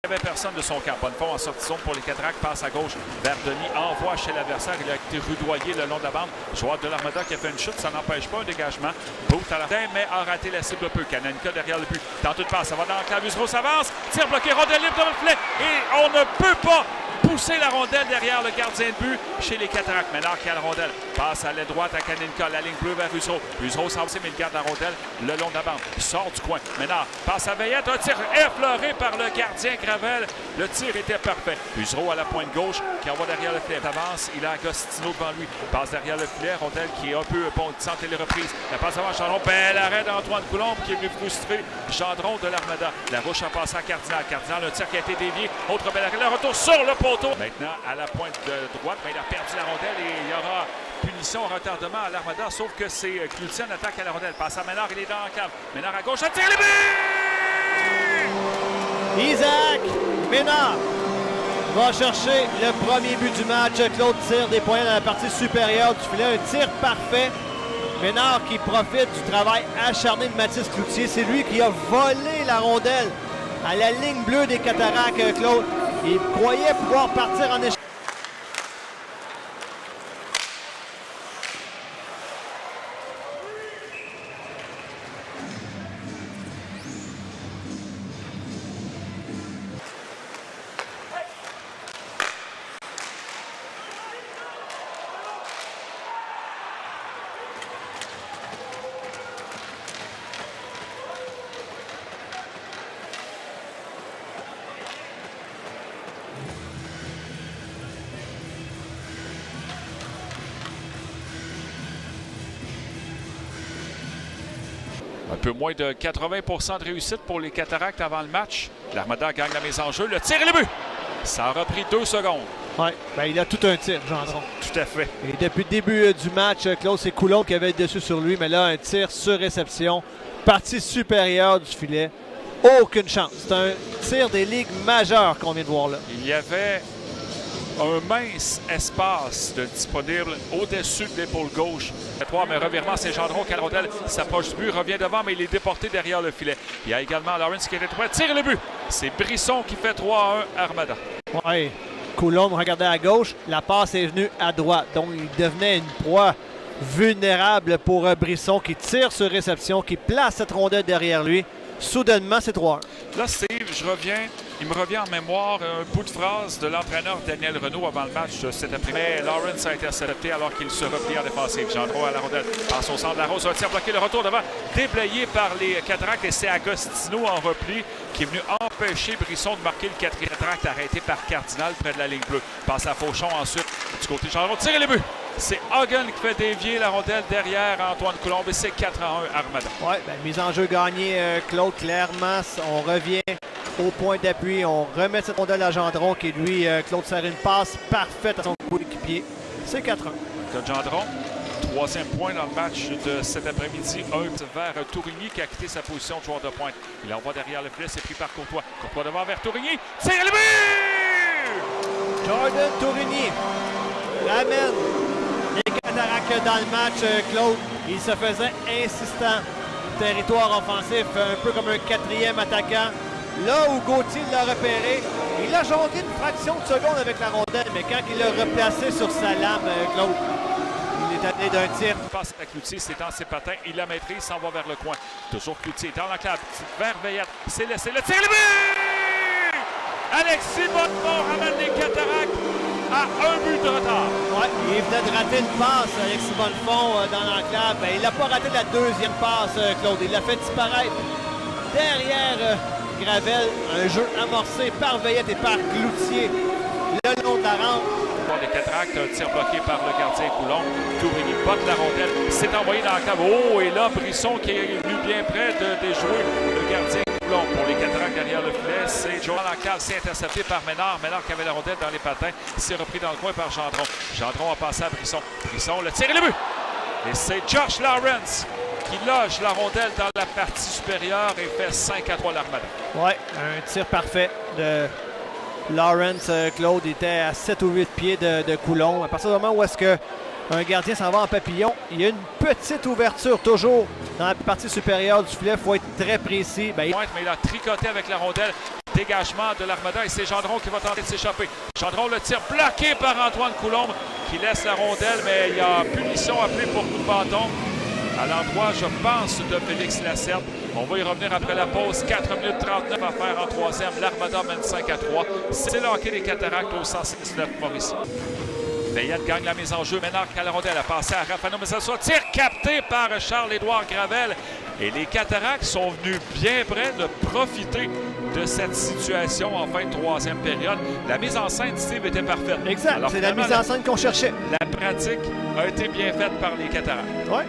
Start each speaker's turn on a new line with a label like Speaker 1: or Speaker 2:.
Speaker 1: Il n'y avait personne de son camp. Bonnefond en sortie zone pour les Cataractes, passe à gauche vers Denis, envoie chez l'adversaire. Il a été rudoyé le long de la bande. Joueur de l'Armada qui a fait une chute, ça n'empêche pas un dégagement. Boot à la fin, mais a raté la cible un peu. Kanenica derrière le but. Tente de passe, ça va dans le clavier. Rose avance, tire bloqué, rondelle libre dans le filet. Et on ne peut pas pousser la rondelle derrière le gardien de but chez les Cataractes. Ménard qui a la rondelle. Passe à l'aile droite à Kanenica. La ligne bleue vers Usereau. Usereau s'en va, mais il garde la rondelle le long de la bande. Il sort du coin. Ménard passe à Veillette. Un tir effleuré par le gardien Gravel. Le tir était parfait. Usereau à la pointe gauche qui envoie derrière le filet. Avance. Il a Agostino devant lui. Passe derrière le filet. Rondelle qui est un peu sans téléréeprise. La passe avant Chandron. Bel arrêt d'Antoine Coulombe qui est venu frustrer Chandron de l'Armada. La Roche a passé à Cardinal. Cardinal, un tir qui a été dévié. Autre bel arrêt. Le retour sur le poteau. Maintenant, à la pointe de droite, mais il a perdu la rondelle et il y aura punition, retardement à l'Armada, sauf que c'est Cloutier en attaque à la rondelle. Passe à Ménard, il est dans la cave. Ménard à gauche, un tir, le but!
Speaker 2: Isaac Ménard va chercher le premier but du match. Claude tire des points dans la partie supérieure du filet. Un tir parfait. Ménard qui profite du travail acharné de Mathis Cloutier. C'est lui qui a volé la rondelle à la ligne bleue des Cataractes, Claude. Il croyait pouvoir partir en échec.
Speaker 1: Un peu moins de 80% de réussite pour les Cataractes avant le match. L'Armada gagne la mise en jeu. Le tir et le but! Ça aura pris 2 secondes.
Speaker 2: Oui, ben il a tout un tir, Gendron.
Speaker 1: Tout à fait.
Speaker 2: Et depuis le début du match, Claude, c'est Coulombe qui avait le dessus sur lui, mais là, un tir sur réception. Partie supérieure du filet. Aucune chance. C'est un tir des ligues majeures qu'on vient de voir là.
Speaker 1: Il y avait un mince espace de disponible au-dessus de l'épaule gauche. Mais revirement, c'est Gendron qui a la rondelle, s'approche du but, revient devant, mais il est déporté derrière le filet. Il y a également Lawrence qui était prêt, tire le but. C'est Brisson qui fait 3-1 Armada.
Speaker 2: Oui, Coulombe regardait à gauche, la passe est venue à droite. Donc, il devenait une proie vulnérable pour Brisson qui tire sur réception, qui place cette rondelle derrière lui. Soudainement, c'est 3-1.
Speaker 1: Là, Steve, il me revient en mémoire un bout de phrase de l'entraîneur Daniel Renaud avant le match cet après-midi. Mais Lawrence a intercepté alors qu'il se replie en défensive. Gendron à la rondelle, passe au centre de la Rose, un tir bloqué, le retour devant, déblayé par les Cataractes. Et c'est Agostino en repli qui est venu empêcher Brisson de marquer le 4e. Cataracte arrêté par Cardinal près de la ligne bleue. Passe à Fauchon ensuite du côté de Gendron, tire et le but! C'est Hagen qui fait dévier la rondelle derrière Antoine Coulombe et c'est 4-1 Armada.
Speaker 2: Oui, ben, mise en jeu gagnée, Claude, clairement. On revient au point d'appui. On remet cette rondelle à Gendron qui, lui, Claude sert une passe parfaite à son coéquipier. C'est 4-1.
Speaker 1: Claude Gendron, 3e point dans le match de cet après-midi. Un vers Tourigny qui a quitté sa position de joueur de pointe. Il envoie derrière le filet, c'est pris par Courtois. Courtois devant vers Tourigny. Tire le but!
Speaker 2: Jordan Tourigny ramène les Cataractes dans le match, Claude. Il se faisait insistant. Territoire offensif, un peu comme un 4e attaquant. Là où Gauthier l'a repéré, il a jonglé une fraction de seconde avec la rondelle, mais quand il l'a replacé sur sa lame, Claude, il est allé d'un tir.
Speaker 1: Il passe à Cloutier, c'est dans ses patins, il la maîtrise, s'en va vers le coin. Toujours Cloutier dans l'enclave, vers Veillette, c'est laissé le tir, le but! Alexis Bonnefond ramène les Cataractes à 1 but de retard.
Speaker 2: Ouais, il venait de rater une passe, Alexis Bonnefond, dans l'enclave. Ben, il n'a pas raté la 2e passe, Claude. Il l'a fait disparaître derrière Gravel. Un jeu amorcé par Veillette et par Cloutier le long de la rampe.
Speaker 1: Les Cataractes, un tir bloqué par le gardien Coulombe. Tourigny botte la rondelle, s'est envoyé dans l'enclave. Oh, et là, Brisson qui est venu bien près de déjouer le gardien Coulombe. Pour les Cataractes derrière le filet, c'est Joel Lancave, c'est intercepté par Ménard. Ménard qui avait la rondelle dans les patins, s'est repris dans le coin par Gendron. Gendron a passé à Brisson. Brisson, le tir et le but! Et c'est Josh Lawrence qui loge la rondelle dans la partie supérieure et fait 5-3 l'Armada.
Speaker 2: Oui, un tir parfait de Lawrence. Claude était à 7 ou 8 pieds de Coulombe. À partir du moment où est-ce que un gardien s'en va en papillon, il y a une petite ouverture toujours dans la partie supérieure du filet. Il faut être très précis.
Speaker 1: Mais il a tricoté avec la rondelle dégagement de l'Armada et c'est Gendron qui va tenter de s'échapper. Gendron le tire bloqué par Antoine Coulombe qui laisse la rondelle, mais il y a punition appelée pour coup de bâton à l'endroit, je pense, de Félix Lacerte. On va y revenir après la pause. 4 minutes 39 à faire en troisième. L'Armada mène 5-3. C'est le hockey des Cataractes au 106-9 Mauricie. Veillette gagne la mise en jeu. Ménard à la rondelle a passé à Rafano Messassou. Tir capté par Charles-Édouard Gravel. Et les Cataractes sont venus bien près de profiter de cette situation en fin de troisième période. La mise en scène, Steve, était parfaite.
Speaker 2: Exact. C'est la mise en scène qu'on cherchait.
Speaker 1: La pratique a été bien faite par les Cataractes.
Speaker 2: Oui.